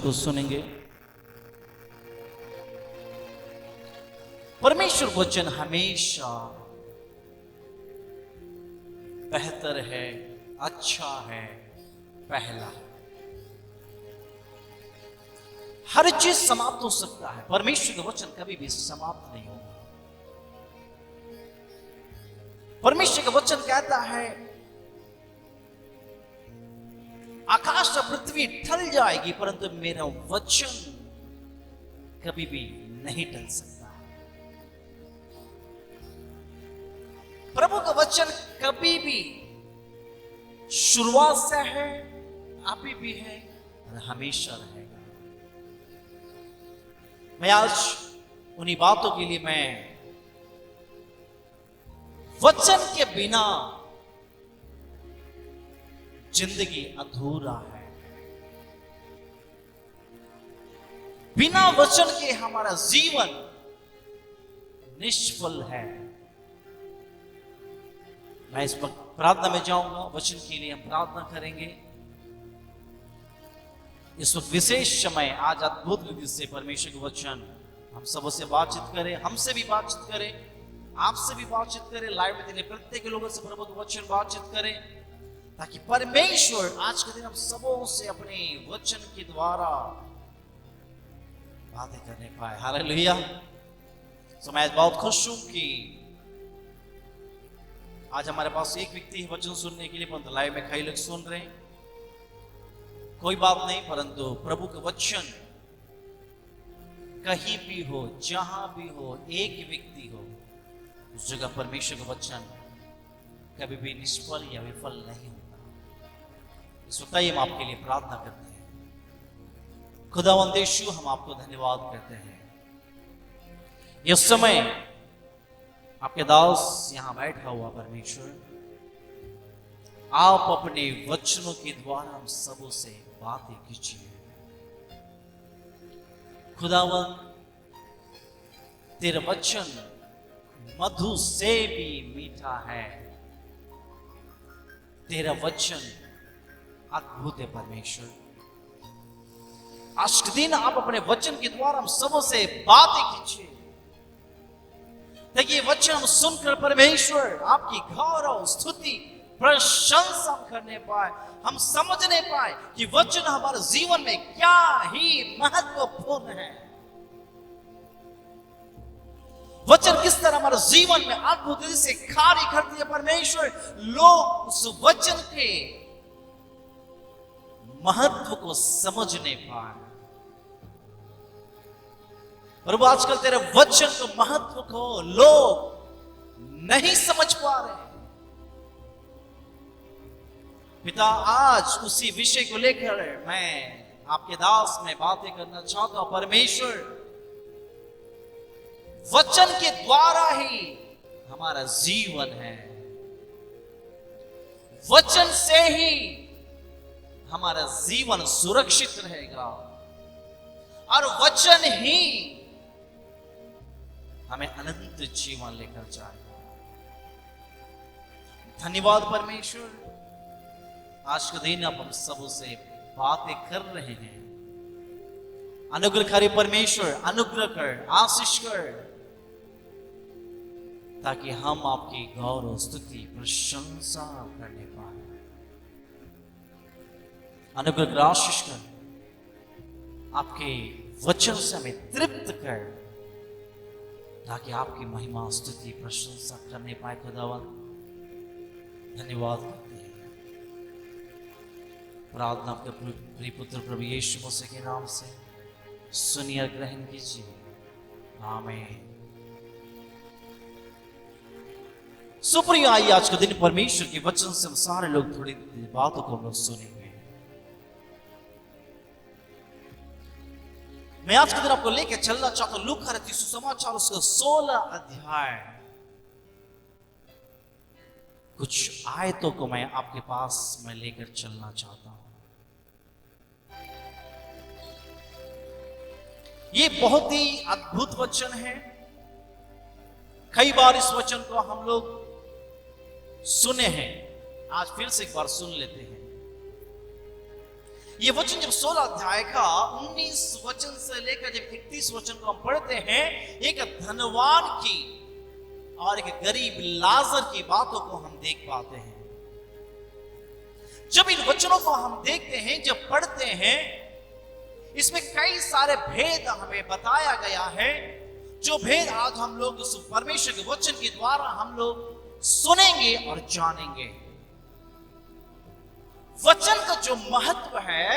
को सुनेंगे। परमेश्वर वचन हमेशा बेहतर है, अच्छा है, पहला है। हर चीज समाप्त हो सकता है, परमेश्वर का वचन कभी भी समाप्त नहीं होगा। परमेश्वर का वचन कहता है आकाश और पृथ्वी टल जाएगी परंतु मेरा वचन कभी भी नहीं टल सकता। प्रभु का वचन कभी भी शुरुआत से है, अभी भी है और हमेशा रहेगा। मैं आज उन्हीं बातों के लिए मैं वचन के बिना जिंदगी अधूरा है, बिना वचन के हमारा जीवन निष्फल है। मैं इस वक्त प्रार्थना में जाऊंगा, वचन के लिए हम प्रार्थना करेंगे। इस वक्त विशेष समय आज अद्भुत विधि से परमेश्वर के वचन हम सबसे बातचीत करें, हमसे भी बातचीत करें, आपसे भी बातचीत करें, लाइव में देने प्रत्येक लोगों से प्रभु के वचन बातचीत करें, ताकि परमेश्वर आज के दिन हम सबों से अपने वचन के द्वारा बातें करने पाए। हालेलुया। तो मैं बहुत खुश हूं कि आज हमारे पास एक व्यक्ति है वचन सुनने के लिए, परंतु लाइव में कई लोग सुन रहे हैं। कोई बात नहीं, परंतु प्रभु का वचन कहीं भी हो, जहां भी हो, एक व्यक्ति हो, उस जगह परमेश्वर का वचन कभी भी निष्फल या विफल नहीं होता। इस वक्त हम आपके लिए प्रार्थना करते हैं। खुदावंद यीशु, हम आपको धन्यवाद करते हैं। इस समय आपके दास यहां बैठा हुआ परमेश्वर, आप अपने वचनों के द्वारा हम सबों से बातें कीजिए। खुदावंद, तेरा वचन मधु से भी मीठा है, तेरा वचन अद्भुत है परमेश्वर। आज के दिन आप अपने वचन के द्वारा हम सबों से बातें कीजिए, ताकि ये वचन हम सुनकर परमेश्वर आपकी गौरव स्तुति प्रशंसा करने पाए, हम समझने पाए कि वचन हमारे जीवन में क्या ही महत्वपूर्ण है। वचन किस तरह हमारे जीवन में अद्भुत से कार्य करती है परमेश्वर। लोग उस वचन के महत्व को समझने पाए। प्रभु, आजकल तेरे वचन के महत्व को लोग नहीं समझ पा रहे। पिता, आज उसी विषय को लेकर मैं आपके दास में बातें करना चाहता हूं। परमेश्वर, वचन के द्वारा ही हमारा जीवन है, वचन से ही हमारा जीवन सुरक्षित रहेगा और वचन ही हमें अनंत जीवन लेकर जाएगा। धन्यवाद परमेश्वर, आज के दिन आप हम सबों से बातें कर रहे हैं। अनुग्रहकारी परमेश्वर, अनुग्रह कर, आशीष कर, ताकि हम आपकी गौरव स्तुति प्रशंसा करने पाए। अनुग्रह कर, आशीष कर, आपके वचन से हमें तृप्त कर, ताकि आपकी महिमा स्तुति प्रशंसा करने पाए। खुदावंद, धन्यवाद करते हैं। प्रार्थना आपके प्रिय पुत्र प्रभु यीशु मसीह के नाम से सुनिए और ग्रहण कीजिए। आमीन। सुप्रिय, आइए आज के दिन परमेश्वर के वचन से हम सारे लोग थोड़ी बातों को हम लोग सुनेंगे। मैं आज के दिन आपको लेकर चलना चाहता हूं लूका रचित सुसमाचार उसका 16 अध्याय। कुछ आयतों को मैं आपके पास में लेकर चलना चाहता हूं। ये बहुत ही अद्भुत वचन है। कई बार इस वचन को हम लोग सुने हैं, आज फिर से एक बार सुन लेते हैं। ये वचन जब 16 अध्याय का 19 वचन से लेकर जब 31 वचन को हम पढ़ते हैं, एक धनवान की और एक गरीब लाजर की बातों को हम देख पाते हैं। जब इन वचनों को हम देखते हैं, जब पढ़ते हैं, इसमें कई सारे भेद हमें बताया गया है, जो भेद आज हम लोग उस परमेश्वर के वचन के द्वारा हम लोग सुनेंगे और जानेंगे। वचन का जो महत्व है,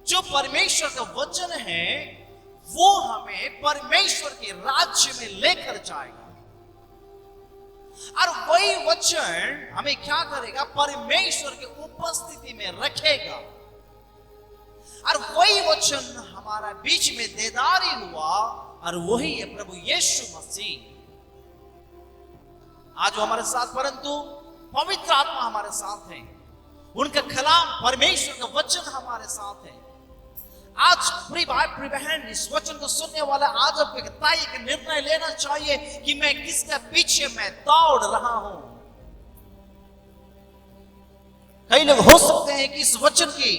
जो परमेश्वर का वचन है, वो हमें परमेश्वर के राज्य में लेकर जाएगा। और वही वचन हमें क्या करेगा? परमेश्वर के उपस्थिति में रखेगा। और वही वचन हमारा बीच में देदारी हुआ, और वही है प्रभु यीशु मसीह। आज वो हमारे साथ, परंतु पवित्र आत्मा हमारे साथ है, उनका कलाम परमेश्वर का वचन हमारे साथ है। आज प्रिय भाई प्रिय बहन, इस वचन को सुनने वाला आज आपको एक निर्णय लेना चाहिए कि मैं किसके पीछे मैं दौड़ रहा हूं। कई लोग हो सकते हैं कि इस वचन की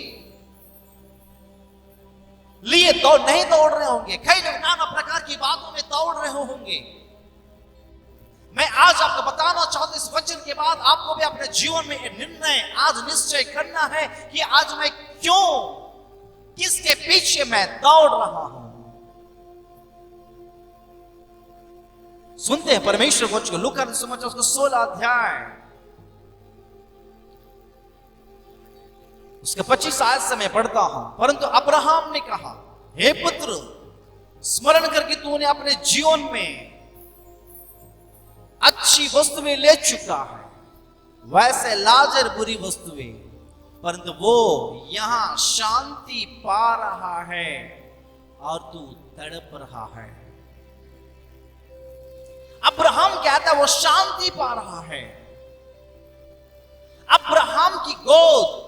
लिए नहीं दौड़ रहे होंगे, कई लोग नाना प्रकार की बातों में दौड़ रहे होंगे। मैं आज आपको बताना चाहता हूं, इस वचन के बाद आपको भी अपने जीवन में निर्णय आज निश्चय करना है कि आज मैं क्यों, किसके पीछे मैं दौड़ रहा हूं। सुनते हैं परमेश्वर वचन को। लूका सुसमाचार उसका 16 अध्याय उसके 25 आयत से मैं पढ़ता हूं। परंतु अब्राहम ने कहा, हे पुत्र, स्मरण करके तूने अपने जीवन में अच्छी वस्तुएं ले चुका है, वैसे लाजर बुरी वस्तुएं, परंतु वो यहां शांति पा रहा है और तू तड़प रहा है। अब्राहम कहता है वो शांति पा रहा है। अब्राहम की गोद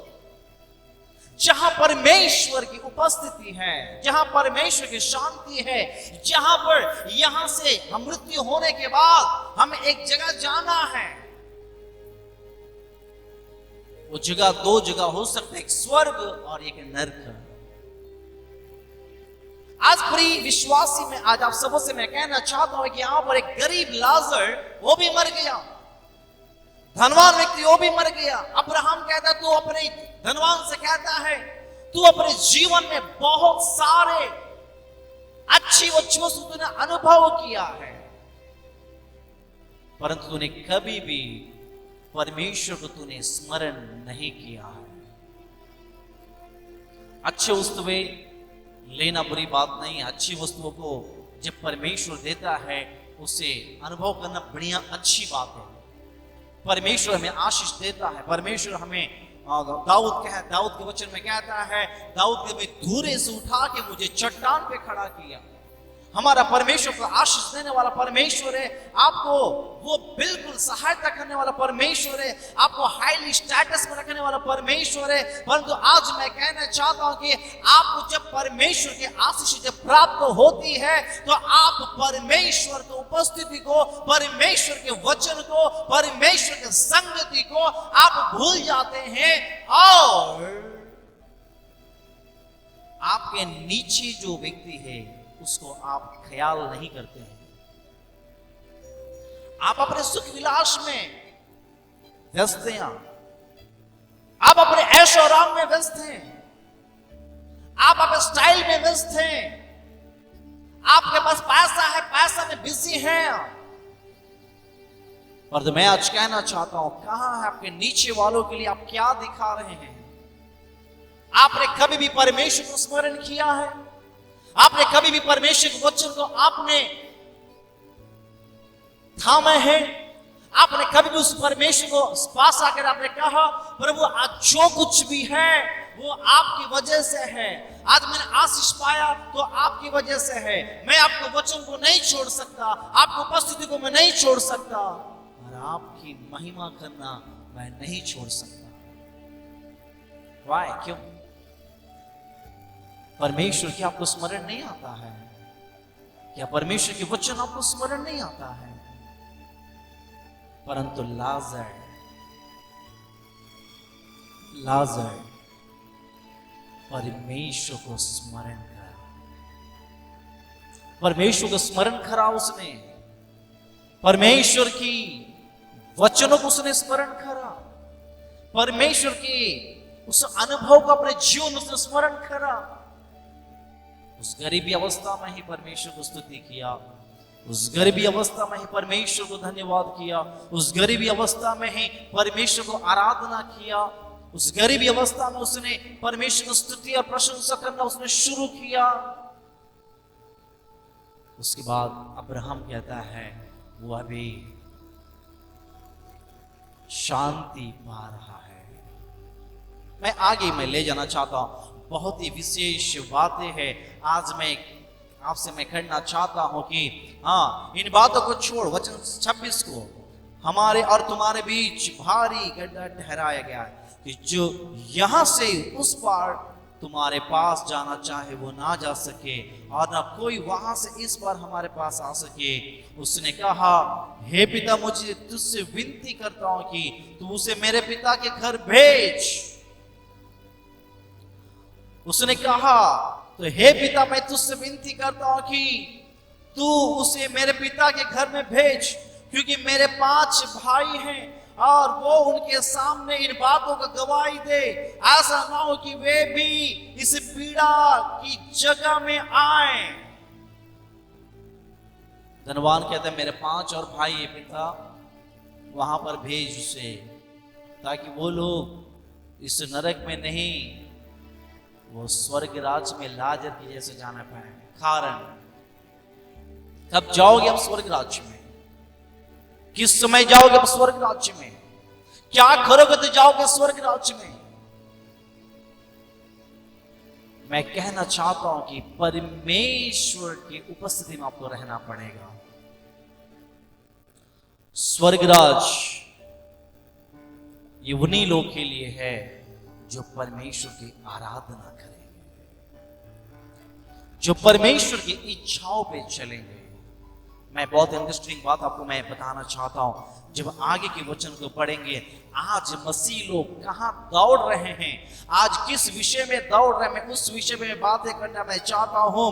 जहां परमेश्वर की उपस्थिति है, जहां परमेश्वर की शांति है, जहां पर यहां से हम मृत्यु होने के बाद हमें एक जगह जाना है। वो जगह दो जगह हो सकते, एक स्वर्ग और एक नरक। आज प्रिय विश्वासी में आज आप सबों से मैं कहना चाहता हूं कि यहां पर एक गरीब लाजर वो भी मर गया, धनवान व्यक्ति वो भी मर गया। अब्राहम कहता तू अपने धनवान से कहता है तू अपने जीवन में बहुत सारे अच्छी वस्तुओं से तूने अनुभव किया है, परंतु तूने कभी भी परमेश्वर को तूने स्मरण नहीं किया है। अच्छी वस्तुएं लेना बुरी बात नहीं है। अच्छी वस्तुओं को जब परमेश्वर देता है उसे अनुभव करना बढ़िया अच्छी बात है। परमेश्वर हमें आशीष देता है। परमेश्वर हमें दाऊद के वचन में कहता है, दाऊद ने धूरे से उठा के मुझे चट्टान पे खड़ा किया। हमारा परमेश्वर को आशीष देने वाला परमेश्वर है। आपको वो बिल्कुल सहायता करने वाला परमेश्वर है। आपको हाईली स्टेटस में रखने वाला परमेश्वर है। परंतु आज मैं कहना चाहता हूं कि आपको जब परमेश्वर की आशीष जब प्राप्त होती है तो आप परमेश्वर की उपस्थिति को, परमेश्वर के वचन को, परमेश्वर के संगति को आप भूल जाते हैं और आपके नीचे जो व्यक्ति है उसको आप ख्याल नहीं करते हैं। आप अपने सुख विलास में व्यस्त हैं, आप अपने ऐश और आराम में व्यस्त हैं, आप अपने स्टाइल में व्यस्त हैं, आपके पास पैसा है, पैसा में बिजी हैं। और तो मैं आज कहना चाहता हूं, कहां है आपके नीचे वालों के लिए आप क्या दिखा रहे हैं? आपने कभी भी परमेश्वर को स्मरण किया है? आपने कभी भी परमेश्वर के वचन को आपने थामा है? आपने कभी भी उस परमेश्वर को पास आकर आपने कहा, प्रभु आज जो कुछ भी है वो आपकी वजह से है, आज मैंने आशीष पाया तो आपकी वजह से है, मैं आपके वचन को नहीं छोड़ सकता, आपकी उपस्थिति को मैं नहीं छोड़ सकता और आपकी महिमा करना मैं नहीं छोड़ सकता। वाह, क्यों? परमेश्वर की आपको स्मरण नहीं आता है? क्या परमेश्वर के वचन आपको स्मरण नहीं आता है? परंतु लाजर परमेश्वर को स्मरण करा, परमेश्वर को स्मरण करा उसने, परमेश्वर की वचनों को उसने स्मरण करा, परमेश्वर के उस अनुभव को अपने जीवन में उसने स्मरण करा। उस गरीबी अवस्था में ही परमेश्वर को स्तुति किया, उस गरीबी अवस्था में ही परमेश्वर को धन्यवाद किया, उस गरीबी अवस्था में ही परमेश्वर को आराधना किया, उस गरीबी अवस्था में उसने परमेश्वर को स्तुति और प्रशंसा करना उसने शुरू किया। उसके बाद अब्राहम कहता है वो अभी शांति पा रहा है। मैं ले जाना चाहता हूं, बहुत ही विशेष बातें हैं आज मैं आपसे करना चाहता हूं कि इन बातों को छोड़ वचन 26 को हमारे और तुम्हारे बीच भारी गड्ढा ठहराया गया है कि जो यहां से उस पार तुम्हारे पास जाना चाहे वो ना जा सके और ना कोई वहां से इस पार हमारे पास आ सके। उसने कहा, हे पिता, मुझे तुझसे विनती करता हूं कि तू उसे मेरे पिता के घर भेज। उसने कहा, तो हे पिता, मैं तुझसे विनती करता हूं कि तू उसे मेरे पिता के घर में भेज, क्योंकि मेरे 5 भाई हैं और वो उनके सामने इन बातों का गवाही दे। ऐसा ना हो कि वे भी इस पीड़ा की जगह में आए। धनवान कहते हैं, मेरे 5 और भाई है पिता, वहां पर भेज उसे, ताकि वो लोग इस नरक में नहीं, वो स्वर्ग राज्य में लाजर की जैसे जाना पाए। कारण कब जाओगे आप स्वर्ग राज्य में? किस समय जाओगे आप स्वर्ग राज्य में? क्या करोगे तो जाओगे स्वर्ग राज्य में? मैं कहना चाहता हूं कि परमेश्वर की उपस्थिति में आपको रहना पड़ेगा। स्वर्ग राज्य ये उन्हीं लोग के लिए है जो परमेश्वर की आराधना करेंगे, जो परमेश्वर की इच्छाओं पे चलेंगे। मैं बहुत इंटरेस्टिंग बात आपको मैं बताना चाहता हूं। जब आगे के वचन को पढ़ेंगे, आज मसीह लोग कहां दौड़ रहे हैं, आज किस विषय में दौड़ रहे हैं, मैं उस विषय में बातें करना मैं चाहता हूं।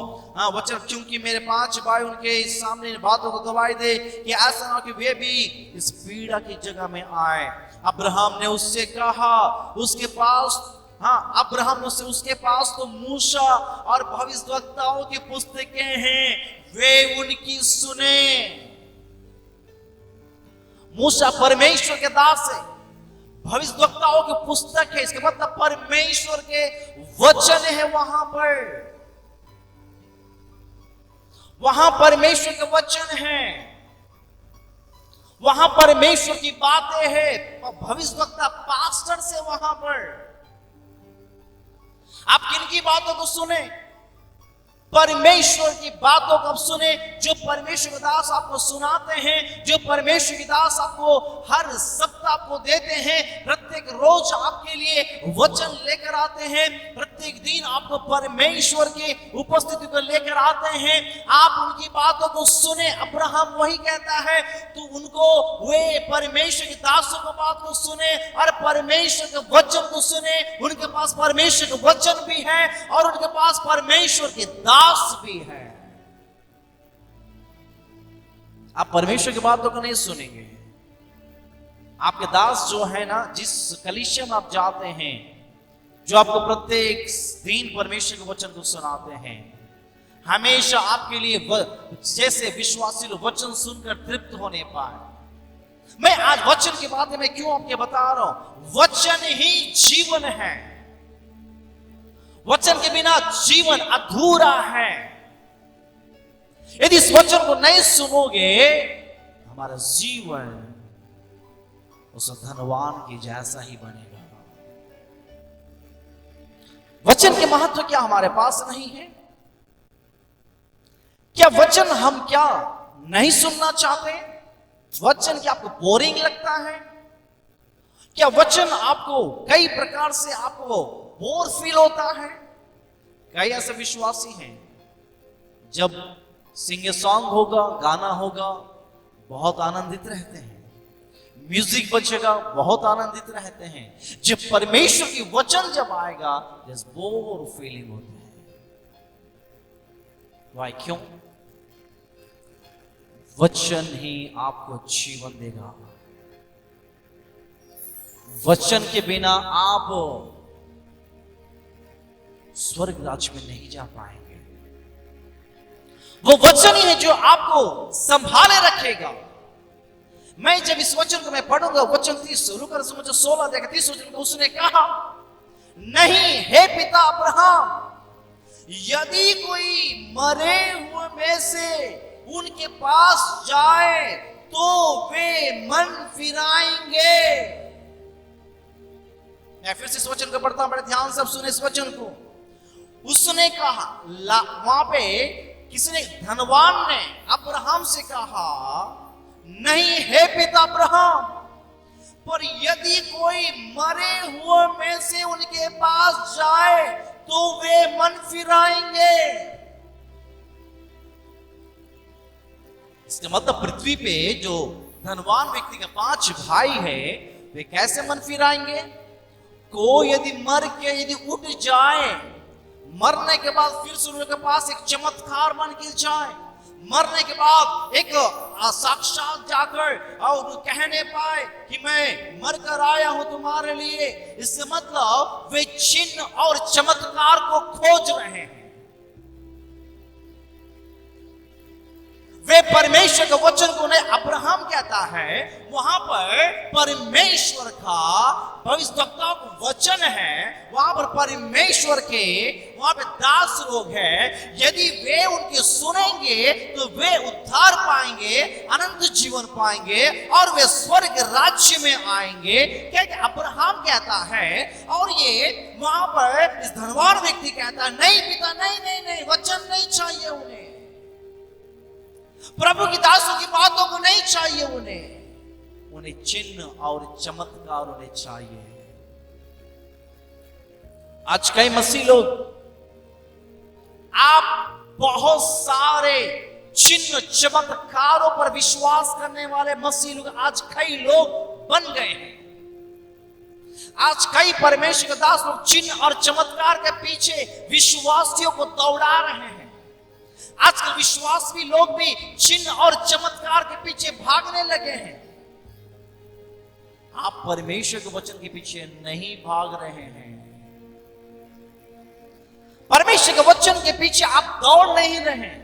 वचन, क्योंकि मेरे 5 भाई उनके सामने इन बातों को गवाही दे कि ऐसा ना कि वे भी इस पीड़ा की जगह में आए। अब्राहम ने उससे कहा, उसके पास अब्राहम ने उसके पास तो मूसा और भविष्यवक्ताओं की पुस्तकें हैं, वे उनकी सुने। मूसा परमेश्वर के दास है, भविष्यवक्ताओं की पुस्तक है, इसके मतलब परमेश्वर के वचन है। वहां परमेश्वर के वचन है, वहां परमेश्वर की बातें हैं। भविष्यवक्ता पास्टर से वहां पर आप किनकी बातों को सुने? परमेश्वर की बातों को आप सुने, जो परमेश्वर के दास आपको सुनाते हैं, जो परमेश्वर के दास आपको हर सप्ताह आपको देते हैं। प्रत्येक रोज आपके लिए वचन लेकर आते हैं, प्रत्येक दिन आपको परमेश्वर की उपस्थिति को लेकर आते हैं। आप उनकी बातों को सुने। अब्राहम वही कहता है, तो उनको, वे परमेश्वर के दासों की बात को सुने और परमेश्वर के वचन को सुने। उनके पास परमेश्वर के वचन भी है और उनके पास परमेश्वर के दास भी है। आप परमेश्वर की बातों को नहीं सुनेंगे, आपके दास जो है ना, जिस कलीसिया में आप जाते हैं, जो आपको प्रत्येक दिन परमेश्वर के वचन को सुनाते हैं, हमेशा आपके लिए जैसे विश्वासी लोग वचन सुनकर तृप्त होने पाए। मैं आज वचन की बातें मैं क्यों आपके बता रहा हूं? वचन ही जीवन है, वचन के बिना जीवन अधूरा है। यदि इस वचन को नहीं सुनोगे, हमारा जीवन उस धनवान की जैसा ही बनेगा। वचन के महत्व क्या हमारे पास नहीं है? क्या वचन हम क्या नहीं सुनना चाहते? वचन क्या आपको बोरिंग लगता है? क्या वचन आपको कई प्रकार से आपको बोर फील होता है? कई ऐसे विश्वासी हैं, जब सिंग सॉन्ग होगा, गाना होगा, बहुत आनंदित रहते हैं। म्यूजिक बजेगा, बहुत आनंदित रहते हैं। जब परमेश्वर की वचन जब आएगा, जस्ट बोर फीलिंग होते हैं। वाई? क्यों? वचन ही आपको जीवन देगा। वचन के बिना आप स्वर्ग राज्य में नहीं जा पाएंगे। वो वचन ही है जो आपको संभाले रखेगा। मैं जब इस वचन को मैं पढ़ूंगा, वचन 30 रुकर से मुझे 16 देखा 30 वचन, उसने कहा, नहीं हे पिता अब्राहम, यदि कोई मरे हुए में से उनके पास जाए तो वे मन फिराएंगे। मैं फिर से इस वचन को पढ़ता हूं, बड़े ध्यान से अब सुने इस वचन को। उसने कहा, वहां पे किसी ने, धनवान ने अब्राहम से कहा, नहीं हे पिता अब्राहम, पर यदि कोई मरे हुए में से उनके पास जाए तो वे मन फिराएंगे। इसका मतलब पृथ्वी पे जो धनवान व्यक्ति के 5 भाई है, वे कैसे मन फिराएंगे? कोई यदि मर के यदि उठ जाए, मरने के बाद फिर से उनके पास एक चमत्कार बन के जाए, मरने के बाद एक साक्षात जाकर और कहने पाए कि मैं मरकर आया हूं तुम्हारे लिए, इससे मतलब वे चिन्ह और चमत्कार को खोज रहे हैं। वे परमेश्वर के वचन को, नहीं अब्राहम कहता है, वहां पर परमेश्वर का भविष्यवक्ता को वचन है, वहां पर परमेश्वर के वहां पे दास लोग हैं। यदि वे उनके सुनेंगे तो वे उद्धार पाएंगे, अनंत जीवन पाएंगे और वे स्वर्ग राज्य में आएंगे। क्या अब्राहम कहता है, और ये वहां पर इस धनवान व्यक्ति कहता है, नहीं पिता, नहीं नहीं नहीं, वचन नहीं चाहिए उन्हें, प्रभु की दासों की बातों को नहीं चाहिए उन्हें चिन्ह और चमत्कार उन्हें चाहिए। आज कई मसीह लोग, आप बहुत सारे चिन्ह चमत्कारों पर विश्वास करने वाले मसीह लोग आज कई लोग बन गए हैं। आज कई परमेश्वर के दास लोग चिन्ह और चमत्कार के पीछे विश्वासियों को दौड़ा रहे हैं। आजकल विश्वासी लोग भी चिन्ह और चमत्कार के पीछे भागने लगे हैं। आप परमेश्वर के वचन के पीछे नहीं भाग रहे हैं। परमेश्वर के वचन के पीछे आप दौड़ नहीं रहे हैं।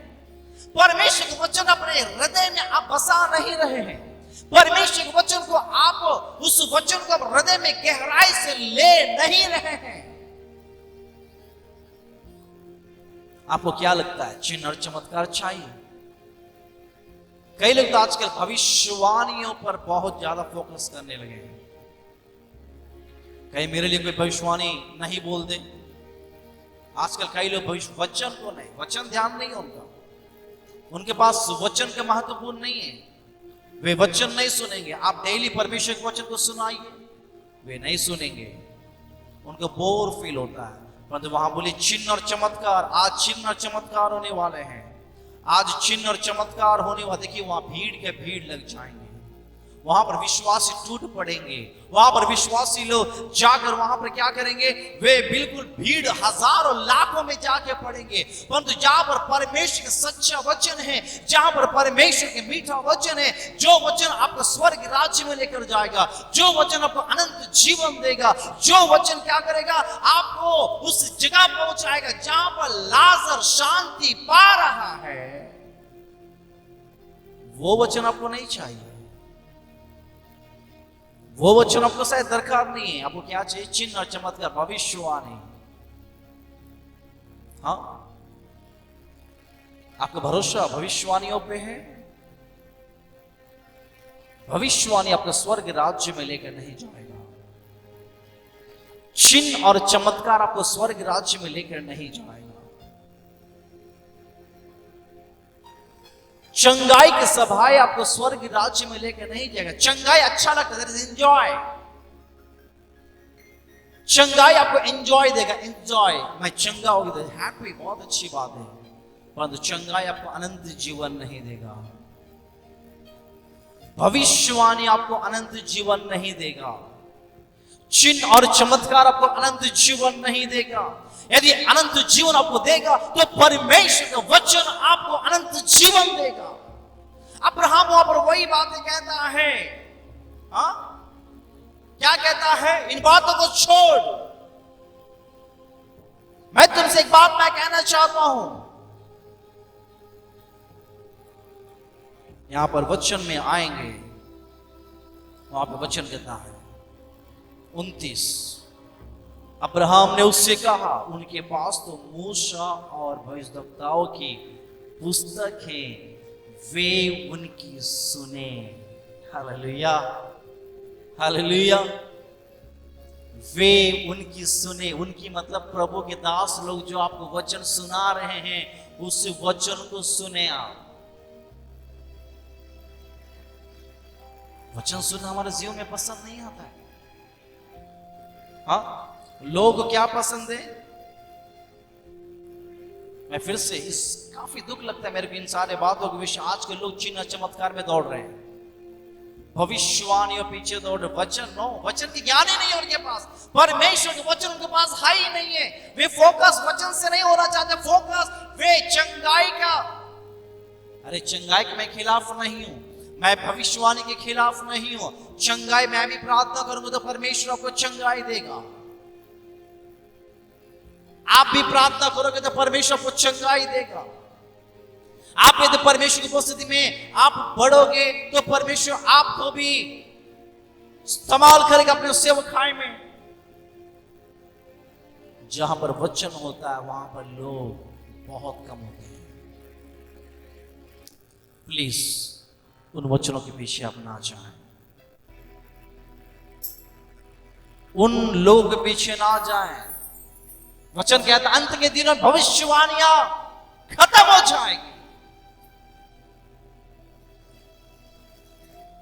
परमेश्वर के वचन अपने हृदय में आप बसा नहीं रहे हैं। परमेश्वर के वचन को आप उस वचन को हृदय में गहराई से ले नहीं रहे हैं। आपको क्या लगता है, चिन्ह और चमत्कार चाहिए? कई लोग तो आजकल भविष्यवाणियों पर बहुत ज्यादा फोकस करने लगे हैं। कहीं मेरे लिए कोई भविष्यवाणी नहीं बोल दे। आजकल कई लोग भविष्य वचन को नहीं, वचन ध्यान नहीं उनका, उनके पास वचन का महत्वपूर्ण नहीं है। वे वचन नहीं सुनेंगे। आप डेली परमेश्वर के वचन को सुनाइए, वे नहीं सुनेंगे, उनको बोर फील होता है। परंतु वहां बोले चिन्ह और चमत्कार, आज चिन्ह और चमत्कार होने वाले हैं। आज चिन्ह और चमत्कार होने वाले, देखिए वहां भीड़ के भीड़ लग जाएंगे, वहां पर विश्वासी टूट पड़ेंगे। वहां पर विश्वासी लोग जाकर वहां पर क्या करेंगे, वे बिल्कुल भीड़ हजारों लाखों में जाके पड़ेंगे। परंतु जहां पर परमेश्वर का सच्चा वचन है, जहां पर परमेश्वर के मीठा वचन है, जो वचन आपको स्वर्ग राज्य में लेकर जाएगा, जो वचन आपको अनंत जीवन देगा, जो वचन क्या करेगा, आपको उस जगह पहुंचाएगा जहां पर लाजर शांति पा रहा है, वो वचन आपको नहीं चाहिए। वो वचन आपको शायद दरकार नहीं है। आपको क्या चाहिए? चिन्ह और चमत्कार, भविष्यवाणी। हाँ, आपका भरोसा भविष्यवाणियों पे है। भविष्यवाणी आपको स्वर्ग राज्य में लेकर नहीं जाएगा। चिन्ह और चमत्कार आपको स्वर्ग राज्य में लेकर नहीं जाएगा। चंगाई की सभाएं आपको स्वर्ग राज्य में लेकर नहीं जाएगा। चंगाई अच्छा लगता है, एंजॉय। चंगाई आपको एंजॉय देगा, एंजॉय, मैं चंगा होगी तो हैप्पी, बहुत अच्छी बात है। परंतु चंगाई आपको अनंत जीवन नहीं देगा। भविष्यवाणी आपको अनंत जीवन नहीं देगा, चिन्ह और चमत्कार आपको अनंत जीवन नहीं देगा। यदि अनंत जीवन आपको देगा तो परमेश्वर का वचन आपको अनंत जीवन देगा। अब्राहम वहां पर वही बातें कहता है, क्या कहता है? इन बातों को छोड़, मैं तुमसे एक बात मैं कहना चाहता हूं। यहां पर वचन में आएंगे, वहां पर वचन कहता है 29, अब्राहम ने उससे कहा, उनके पास तो मूसा और भविष्यवक्ताओं की पुस्तक है, वे उनकी सुने। Hallelujah, hallelujah. वे उनकी सुने, उनकी मतलब प्रभु के दास लोग जो आपको वचन सुना रहे हैं, उस वचन को सुने आप। वचन सुनना हमारे जीवन में पसंद नहीं आता है। लोगों को क्या पसंद है? मैं फिर से इस काफी दुख लगता है मेरे को इन सारे बातों के विषय। आज के लोग चिन्ह चमत्कार में दौड़ रहे हैं, भविष्यवाणियों पीछे दौड़ रहे। वचन नो, वचन की ज्ञान ही नहीं है उनके पास, परमेश्वर के वचन उनके पास है ही नहीं है। वे फोकस वचन से नहीं होना चाहते, फोकस वे चंगाई का। अरे चंगाई के मैं खिलाफ नहीं हूं, मैं भविष्यवाणी के खिलाफ नहीं हूं। चंगाई मैं भी प्रार्थना करूंगा तो परमेश्वर आपको चंगाई देगा। आप भी प्रार्थना करोगे तो परमेश्वर आपको चंगाई देगा। आप यदि परमेश्वर की उपस्थिति में आप बढ़ोगे तो परमेश्वर आपको भी इस्तेमाल करेगा अपने सेवकाई में। जहां पर वचन होता है वहां पर लोग बहुत कम होते हैं। प्लीज उन वचनों के पीछे आप ना जाएं, उन लोगों के पीछे ना जाएं। वचन कहता है अंत के दिनों भविष्यवाणियां खत्म हो जाएगी,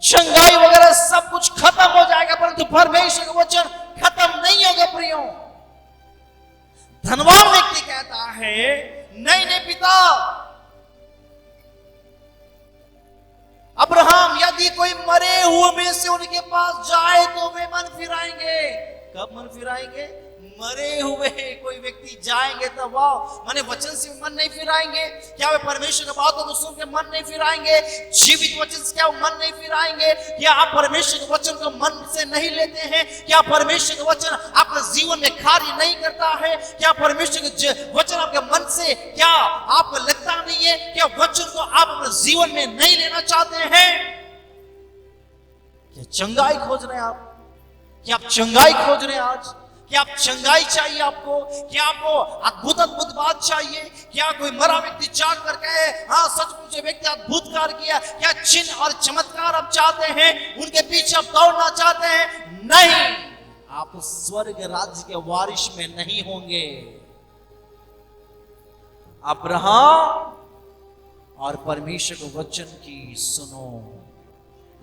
चंगाई वगैरह सब कुछ खत्म हो जाएगा, परंतु परमेश्वर का वचन खत्म नहीं होगा प्रियो। धनवान व्यक्ति कहता है नहीं नहीं पिता, अब्राहम यदि कोई मरे हुए में से उनके पास जाए तो वे मन फिराएंगे। कब मन फिराएंगे? मरे हुए कोई व्यक्ति जाएंगे तब। वाह, माने वचन से मन नहीं फिराएंगे क्या? वे परमेश्वर की बातों को सुन के मन नहीं फिराएंगे? जीवित वचन से क्या मन नहीं फिराएंगे? क्या आप परमेश्वर के वचन को मन से नहीं लेते हैं? क्या परमेश्वर का वचन आपके जीवन में कार्य नहीं करता है? क्या परमेश्वर के वचन आपके मन से क्या आपको लगता नहीं है? क्या वचन को आप अपने जीवन में नहीं लेना चाहते हैं? क्या चंगाई खोज रहे हैं आप? क्या आप चंगाई खोज रहे हैं आज? क्या आप चंगाई चाहिए आपको? क्या आपको अद्भुत अद्भुत बात चाहिए? क्या कोई मरा व्यक्ति जाग कर कहे हाँ सचमुच व्यक्ति अद्भुत कार्य किया? क्या चिन्ह और चमत्कार आप चाहते हैं? उनके पीछे आप दौड़ना चाहते हैं? नहीं, आप स्वर्ग राज्य के वारिस में नहीं होंगे। अब्राहम और परमेश्वर के वचन की सुनो।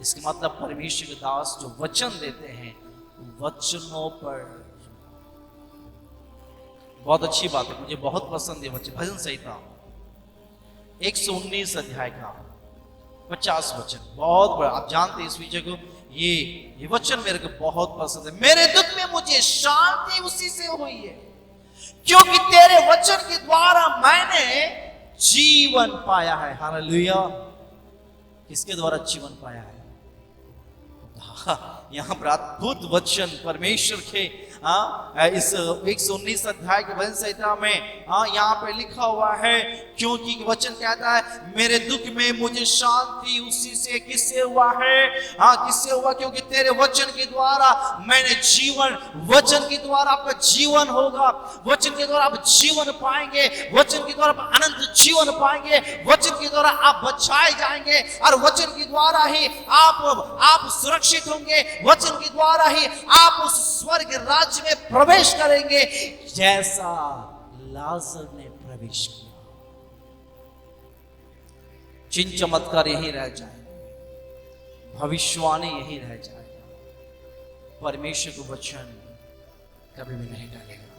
इसका मतलब परमेश्वर के दास जो वचन देते हैं वचनों पर। बहुत अच्छी बात है, मुझे बहुत पसंद है वचन। भजन संहिता 119 अध्याय का 50 वचन, बहुत बड़ा। आप जानते हैं इस विषय को, ये वचन मेरे को बहुत पसंद है। मेरे दुख में मुझे शांति उसी से हुई है, क्योंकि तेरे वचन के द्वारा मैंने जीवन पाया है। हालेलुया। किसके द्वारा जीवन पाया है? यहां पर अद्भुत वचन परमेश्वर के इस 119 अध्याय के भजन संहिता में यहाँ पे लिखा हुआ है, क्योंकि वचन कहता है मेरे दुख में मुझे शांति उसी से। किससे हुआ है? किससे हुआ? क्योंकि तेरे वचन के द्वारा मैंने जीवन, वचन के द्वारा आपका जीवन होगा, वचन के द्वारा आप जीवन पाएंगे, वचन के द्वारा आप अनंत जीवन पाएंगे, वचन के द्वारा आप बचाए जाएंगे और वचन के द्वारा ही आप सुरक्षित होंगे, वचन के द्वारा ही आप उस स्वर्ग राज्य में प्रवेश करेंगे जैसा लाजर ने प्रवेश किया। चिन्ह चमत्कार यही रह जाएगा, भविष्यवाणी यही रह जाएगा, परमेश्वर का वचन कभी भी नहीं टलेगा।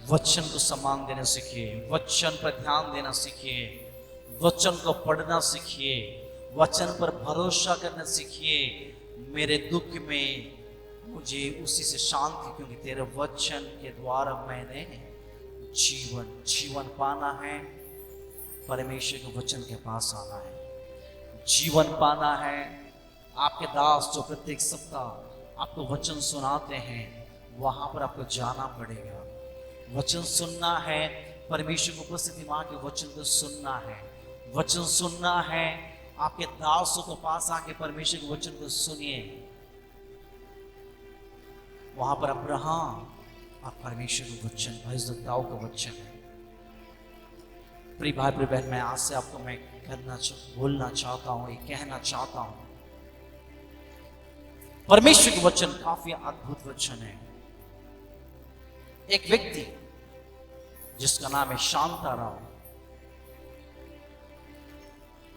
वचन को सम्मान देना सीखिए, वचन पर ध्यान देना सीखिए, वचन को पढ़ना सीखिए, वचन पर भरोसा करना सीखिए। मेरे दुख में मुझे उसी से शांति, क्योंकि तेरे वचन के द्वारा मैंने जीवन पाना है। परमेश्वर के वचन के पास आना है, जीवन पाना है। आपके दास जो प्रत्येक सप्ताह आपको वचन सुनाते हैं, वहां पर आपको जाना पड़ेगा। वचन सुनना है, परमेश्वर की उपस्थिति मां के वचन को सुनना है। वचन सुनना है, आपके दासों के पास आके परमेश्वर के वचन को सुनिए। वहां पर अब्राहम और परमेश्वर का वचन, भविष्यवक्ताओं का वचन है। प्रिय भाई प्रिय बहन, मैं आज से आपको मैं बोलना चाहता हूं, ये कहना चाहता हूं, परमेश्वर के वचन काफी अद्भुत वचन है। एक व्यक्ति जिसका नाम है शांताराम,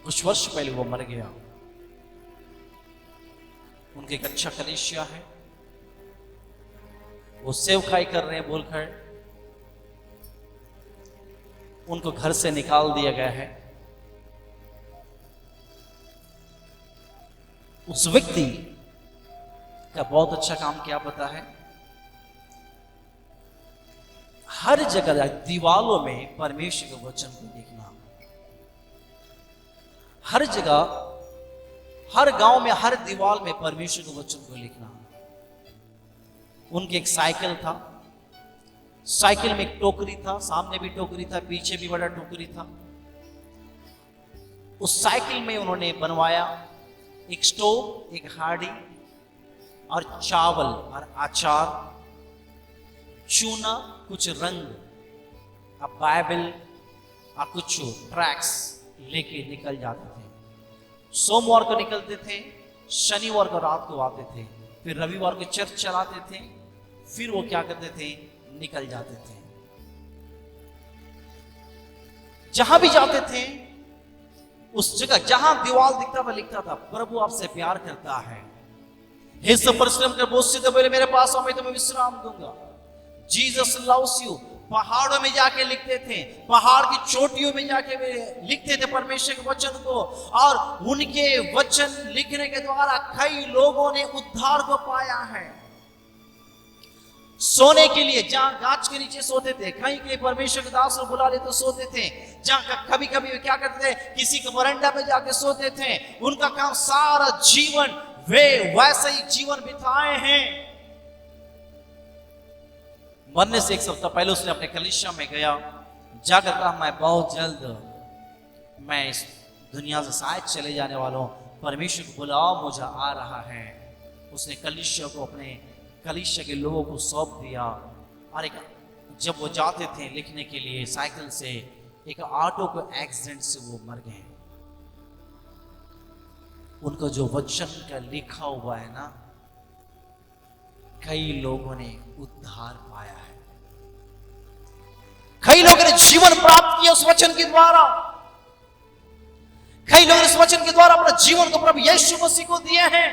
कुछ वर्ष पहले वो मर गया। उनके एक अच्छा कलीसिया है, वो सेवकाई कर रहे हैं बोलकर उनको घर से निकाल दिया गया है। उस व्यक्ति का बहुत अच्छा काम क्या पता है? हर जगह दीवालों में परमेश्वर के वचन को लिखना, हर जगह, हर गांव में, हर दीवार में परमेश्वर के वचन को लिखना। उनके एक साइकिल था, साइकिल में एक टोकरी था, सामने भी टोकरी था, पीछे भी बड़ा टोकरी था। उस साइकिल में उन्होंने बनवाया एक स्टोव, एक हांडी और चावल और अचार, चूना, कुछ रंग, अब बाइबल और कुछ ट्रैक्स लेके निकल जाते थे। सोमवार को निकलते थे, शनिवार को रात को आते थे, फिर रविवार को चर्च चलाते थे, फिर वो क्या करते थे? निकल जाते थे। जहां भी जाते थे, उस जगह जहां दीवार दिखता था लिखता था, प्रभु आपसे प्यार करता है, हे सब परिश्रम कर बोझ से बोले मेरे पास आओ, मैं तुम्हें विश्राम दूंगा। Jesus loves you. पहाड़ों में जाके लिखते थे, पहाड़ की चोटियों में जाके लिखते थे परमेश्वर के वचन को, और उनके वचन लिखने के द्वारा कई लोगों ने उद्धार को पाया है। सोने के लिए जहां गाछ के नीचे सोते थे, कहीं कहीं परमेश्वर के दास को बुला ले तो सोते थे, जहां कभी कभी क्या करते थे, किसी के बरंडा में जाके सोते थे। उनका काम सारा जीवन वे वैसे ही जीवन बिताए हैं। मरने से एक सप्ताह पहले उसने अपने कलीसिया में गया, जाकर कहा मैं बहुत जल्द मैं इस दुनिया से शायद चले जाने वाला हूं, परमेश्वर को बुलाओ, मुझे आ रहा है। उसने कलीसिया को, अपने कलीसिया के लोगों को सौंप दिया। और एक जब वो जाते थे लिखने के लिए साइकिल से, एक ऑटो को एक्सीडेंट से वो मर गए। उनको जो वचन का लिखा हुआ है ना, कई लोगों ने उद्धार पाया है, कई लोगों ने जीवन प्राप्त किया उस वचन के द्वारा, कई लोग इस वचन के द्वारा अपना जीवन को प्रभु यीशु मसीह को दिए हैं।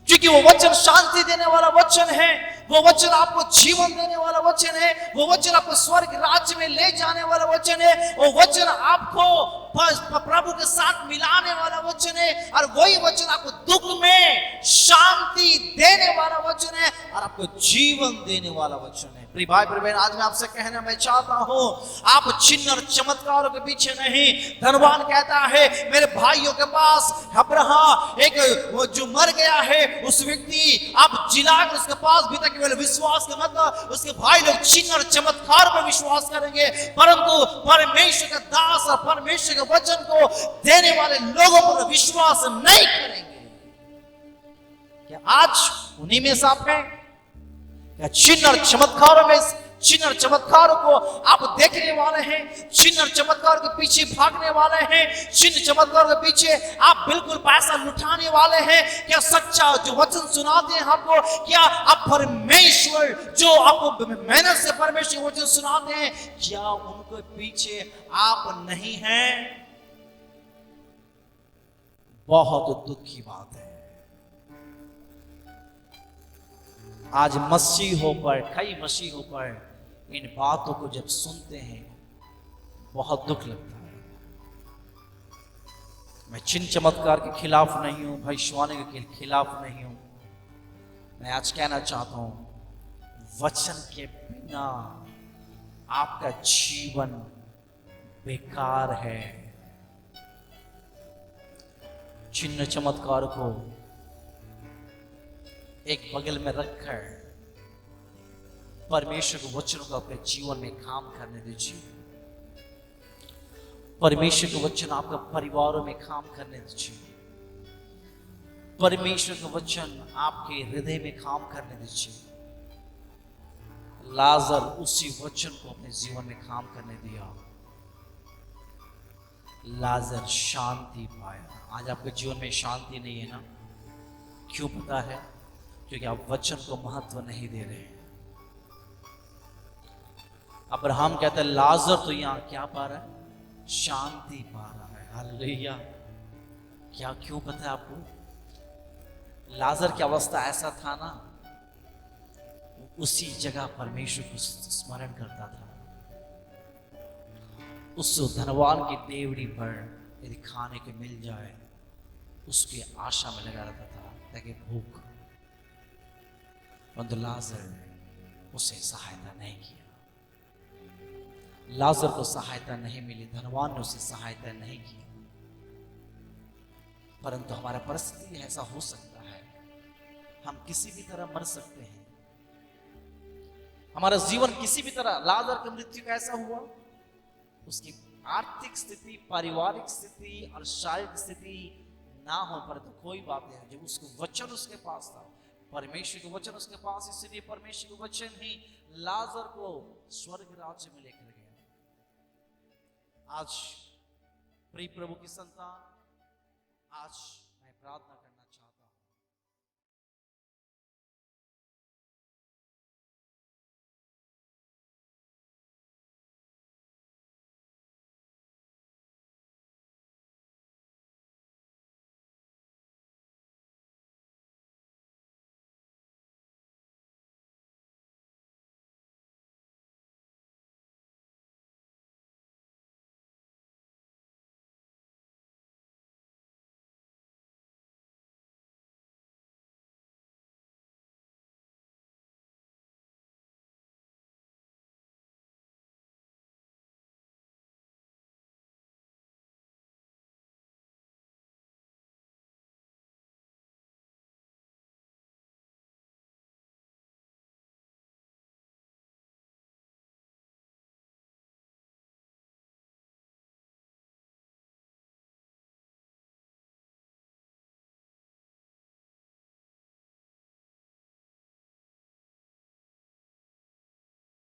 क्योंकि वो वचन शांति देने वाला वचन है, वो वचन आपको जीवन देने वाला वचन है, वो वचन आपको स्वर्ग राज्य में ले जाने वाला वचन है, वो वचन आपको प्रभु के साथ मिलाने वाला वचन है, और वही वचन आपको दुख में शांति देने वाला वचन है और आपको जीवन देने वाला वचन है। प्रिय भाई प्रिय बहन, आज मैं आपसे कहना मैं चाहता हूं, आप चिन्ह और चमत्कारों के पीछे नहीं। धनवान कहता है मेरे भाइयों के पास अब्राहम एक जो मर गया है, उस व्यक्ति आप जिलाकर उसके पास भी तक केवल विश्वास का मतलब उसके भाई लोग चिन्ह और चमत्कार पर विश्वास करेंगे, परंतु परमेश्वर का दास और परमेश्वर के वचन को देने वाले लोगों पर विश्वास नहीं करेंगे। क्या आज उन्हीं में से आप हैं? क्या चिन्ह और चमत्कारों में, चिन्ह और चमत्कारों को आप देखने वाले हैं, चिन्ह और चमत्कार के पीछे भागने वाले हैं, चिन्ह चमत्कार के पीछे आप बिल्कुल पैसा लुटाने वाले हैं? क्या सच्चा जो वचन सुनाते हैं आपको, क्या आप परमेश्वर जो आपको मेहनत से परमेश्वर वचन सुनाते हैं, क्या उनके पीछे आप नहीं हैं? बहुत दुख की बात है। आज मसीहों पर, कई मसीहों पर इन बातों को जब सुनते हैं बहुत दुख लगता है। मैं चिन्ह चमत्कार के खिलाफ नहीं हूं, भविष्यवाणी के खिलाफ नहीं हूं। मैं आज कहना चाहता हूं, वचन के बिना आपका जीवन बेकार है। चिन्ह चमत्कार को एक बगल में रखकर परमेश्वर के वचनों को अपने जीवन में काम करने दीजिए। परमेश्वर के वचन आपका परिवारों में काम करने दीजिए। परमेश्वर का वचन आपके हृदय में काम करने दीजिए। लाजर उसी वचन को अपने जीवन में काम करने दिया। लाजर शांति पाया। आज आपके जीवन में शांति नहीं है ना? क्यों पता है? क्योंकि आप वचन को महत्व नहीं दे रहे हैं। अब्राहम कहता है लाजर तो यहां क्या पा रहा है? शांति पा रहा है। हालेलुया। क्या क्यों पता है आपको? लाजर की अवस्था ऐसा था ना, उसी जगह परमेश्वर को स्मरण करता था। उस धनवान की देवड़ी पर यदि खाने को मिल जाए उसकी आशा में लगा रहता था ताकि भूख। परंतु लाजर उसे सहायता नहीं किया। लाजर को सहायता नहीं मिली, धनवान ने उसे सहायता नहीं की। परंतु हमारा परिस्थिति ऐसा हो सकता है, हम किसी भी तरह मर सकते हैं। हमारा जीवन किसी भी तरह, लाजर की मृत्यु कैसा हुआ? उसकी आर्थिक स्थिति, पारिवारिक स्थिति और शारीरिक स्थिति ना हो पर तो कोई बात नहीं। जब उसको वचन उसके पास था, परमेश्वर के वचन उसके पास, इसलिए परमेश्वर के वचन ही लाजर को स्वर्ग राज्य में लेकर गया। आज प्रिय प्रभु की संतान, आज मैं प्रार्थना करना